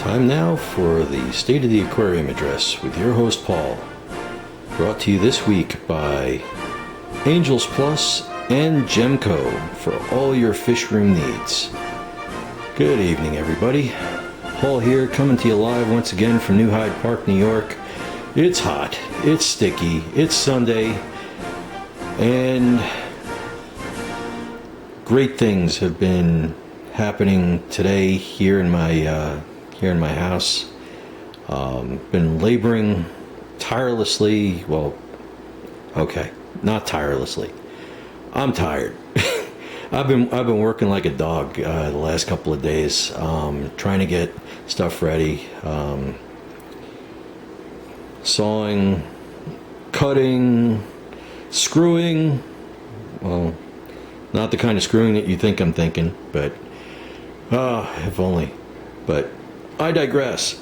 Time now for the State of the Aquarium address with your host Paul. Brought to you this week by Angels Plus and Gemco for all your fish room needs. Good evening, everybody. Paul here, coming to you live once again from New Hyde Park, New York. It's hot, it's sticky, it's Sunday, and great things have been happening today here in my house. Been laboring tirelessly. Well, okay, not tirelessly. I'm tired. I've been working like a dog the last couple of days, trying to get stuff ready, sawing, cutting, screwing. Well, not the kind of screwing that you think I'm thinking, but if only. But I digress.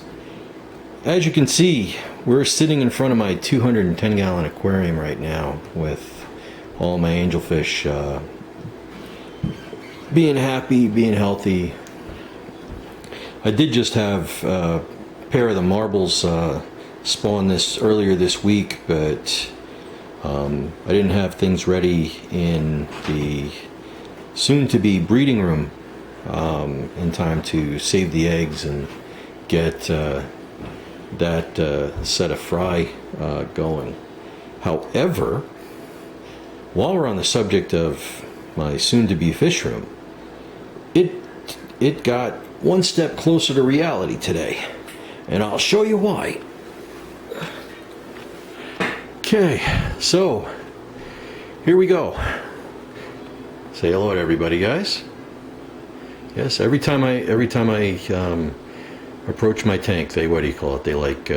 As you can see, we're sitting in front of my 210-gallon aquarium right now with all my angelfish being happy, being healthy. I did just have a pair of the marbles spawn earlier this week, but I didn't have things ready in the soon-to-be breeding room in time to save the eggs and get that set of fry going. However, while we're on the subject of my soon-to-be fish room, it got one step closer to reality today, and I'll show you why. Okay, so here we go. Say hello to everybody, guys. Yes, every time I approach my tank, they, what do you call it? They like,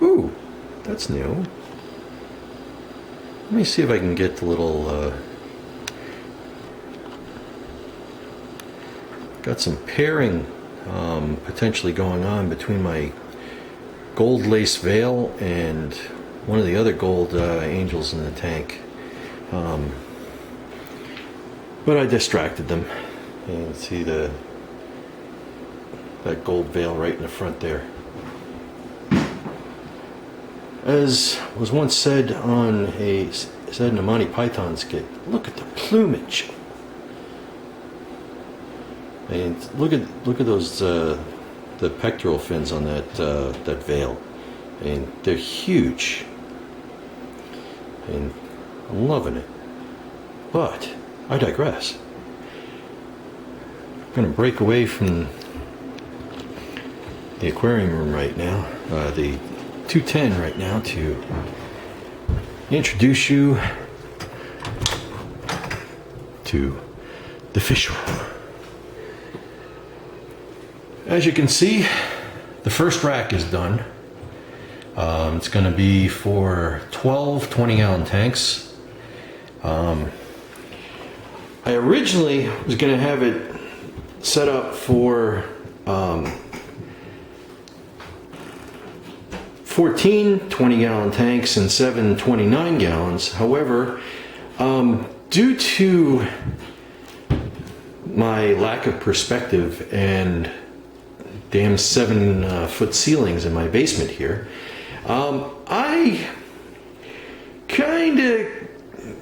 ooh, that's new. Let me see if I can get the little, got some pairing potentially going on between my gold lace veil and one of the other gold angels in the tank. But I distracted them. You can see that gold veil right in the front there. As was once said in a Monty Python skit, look at the plumage. And look at those the pectoral fins on that veil, and they're huge. And I'm loving it. But I digress. I'm going to break away from the aquarium room right now, the 210 right now, to introduce you to the fish room. As you can see, the first rack is done. It's going to be for 12 20-gallon tanks. I originally was going to have it set up for 14 20-gallon tanks and 7 29 gallons. However, due to my lack of perspective and damn 7-foot ceilings in my basement here, I kind of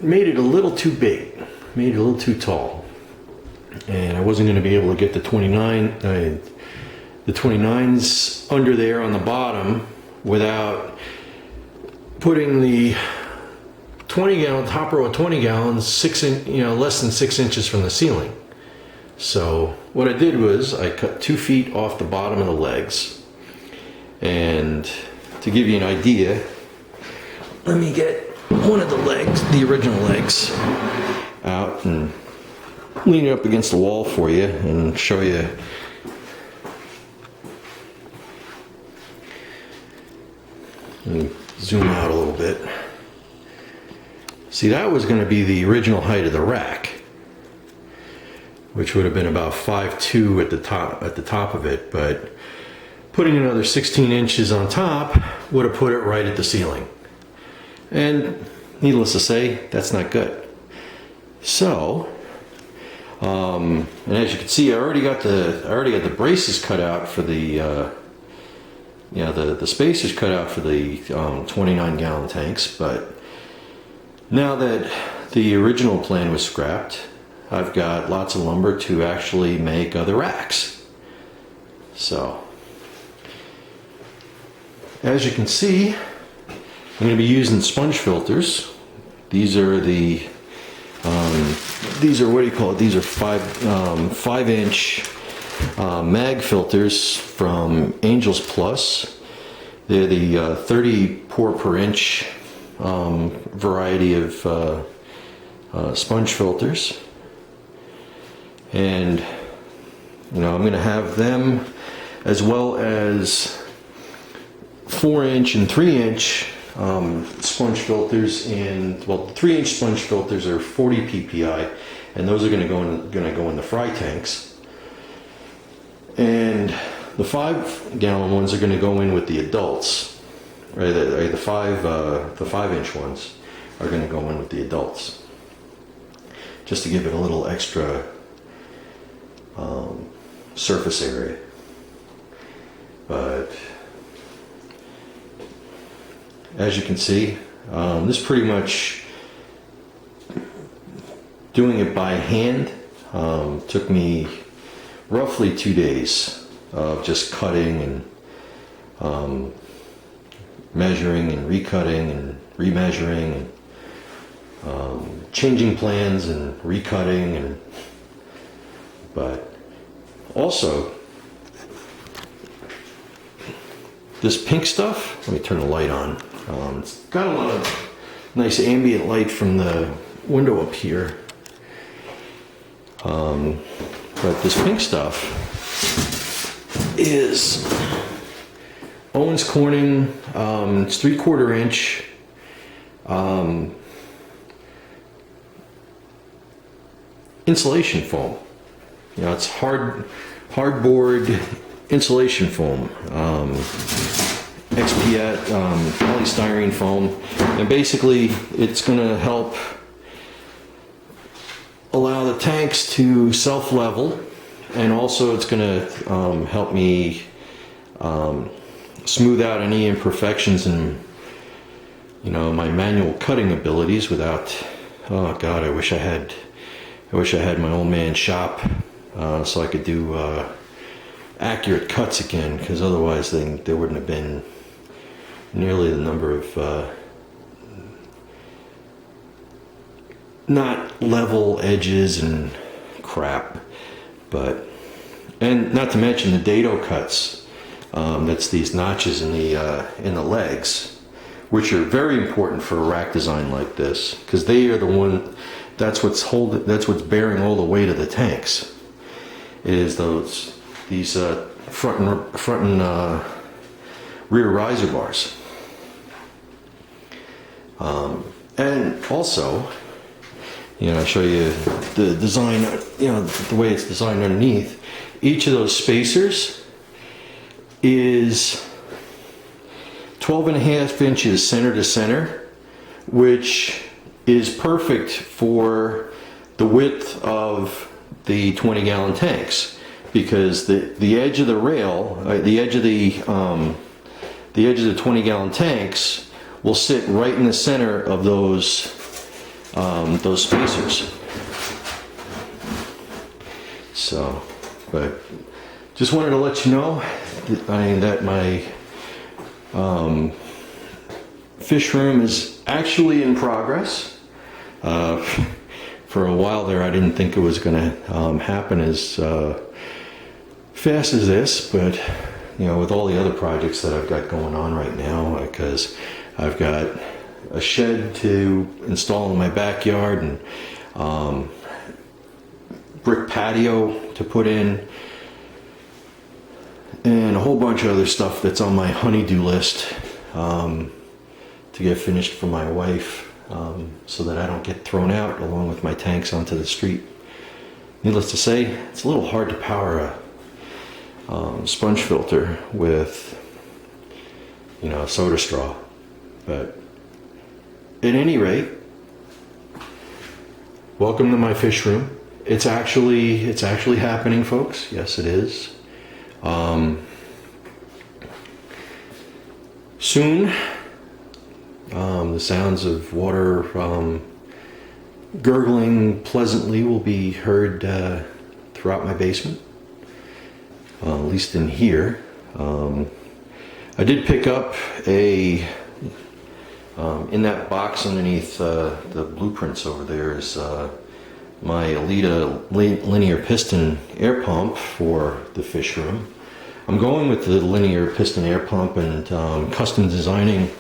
made it a little too big, made it a little too tall, and I wasn't going to be able to get the 29s under there on the bottom without putting the 20-gallon top row of 20 gallons less than 6 inches from the ceiling. So what I did was I cut 2 feet off the bottom of the legs, and to give you an idea, let me get one of the legs, the original legs, out and lean it up against the wall for you and show you. Let me zoom out a little bit. See, that was going to be the original height of the rack, which would have been about 5'2" at the top of it, but putting another 16 inches on top would have put it right at the ceiling. And needless to say, that's not good. So And as you can see, I already got the braces cut out for the the spacers cut out for the 29 gallon tanks. But now that the original plan was scrapped, I've got lots of lumber to actually make other racks. So as you can see, I'm going to be using sponge filters. These are the what do you call it? These are 5-inch mag filters from Angels Plus. They're the 30 pour per inch variety of sponge filters, and I'm going to have them as well as 4-inch and 3-inch sponge filters. And well, the 3-inch sponge filters are 40 ppi, and those are going to go in the fry tanks. And the 5-gallon ones are going to go in with the adults. Right, the 5-inch ones are going to go in with the adults, just to give it a little extra surface area. But as you can see, this pretty much, doing it by hand, took me roughly 2 days of just cutting and measuring and recutting and remeasuring and changing plans and recutting. But also, this pink stuff, let me turn the light on. It's got a lot of nice ambient light from the window up here. But this pink stuff is Owens Corning. It's 3/4 inch. Insulation foam. It's hardboard insulation foam. XPS polystyrene foam, and basically it's going to help allow the tanks to self-level, and also it's going to help me smooth out any imperfections in my manual cutting abilities without, oh god, I wish I had my old man's shop so I could do accurate cuts again, because otherwise there wouldn't have been nearly the number of not level edges and crap. But, and not to mention the dado cuts, that's these notches in the legs, which are very important for a rack design like this, because they are the one, that's what's bearing all the weight of the tanks, is these front and rear riser bars. And also, I'll show you the design, the way it's designed underneath. Each of those spacers is 12.5 inches center to center, which is perfect for the width of the 20-gallon tanks, because the edge of the rail, the edge of the 20-gallon tanks will sit right in the center of those spacers. So, but just wanted to let you know that my fish room is actually in progress. For a while there, I didn't think it was going to happen as fast as this, but with all the other projects that I've got going on right now, because I've got a shed to install in my backyard, and brick patio to put in, and a whole bunch of other stuff that's on my honey-do list to get finished for my wife, so that I don't get thrown out along with my tanks onto the street. Needless to say, it's a little hard to power a sponge filter with a soda straw. But at any rate, welcome to my fish room, It's actually happening, folks. Yes, it is. Soon, the sounds of water gurgling pleasantly will be heard throughout my basement, at least in here. I did pick up in that box underneath the blueprints over there is my Alita linear piston air pump for the Fishroom. I'm going with the linear piston air pump and custom designing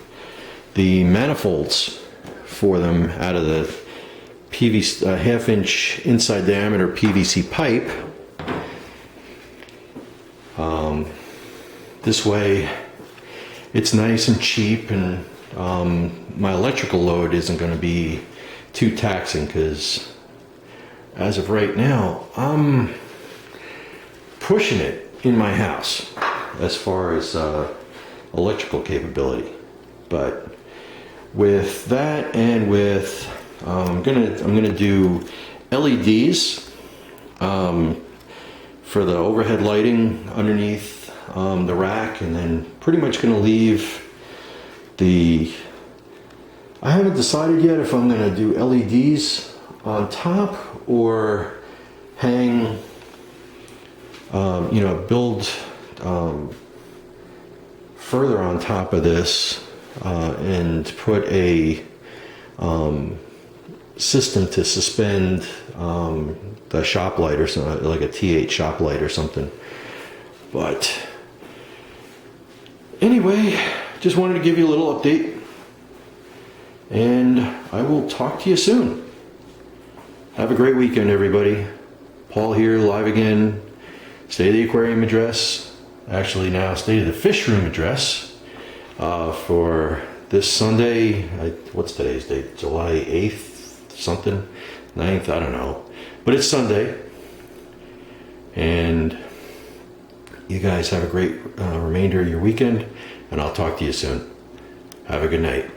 the manifolds for them out of the PVC half-inch inside diameter PVC pipe. This way it's nice and cheap, and my electrical load isn't going to be too taxing, because as of right now I'm pushing it in my house as far as electrical capability. But with that, and with I'm gonna do LEDs for the overhead lighting underneath the rack, and then pretty much gonna leave I haven't decided yet if I'm gonna do LEDs on top or hang build further on top of this and put a system to suspend the shop light, or something like a T8 shop light or something. But anyway, just wanted to give you a little update, and I will talk to you soon. Have a great weekend, everybody. Paul here, live again. State of the Aquarium address, actually now State of the Fishroom address, for this Sunday. What's today's date? July 8th, something? 9th, I don't know. But it's Sunday. And you guys have a great remainder of your weekend, and I'll talk to you soon. Have a good night.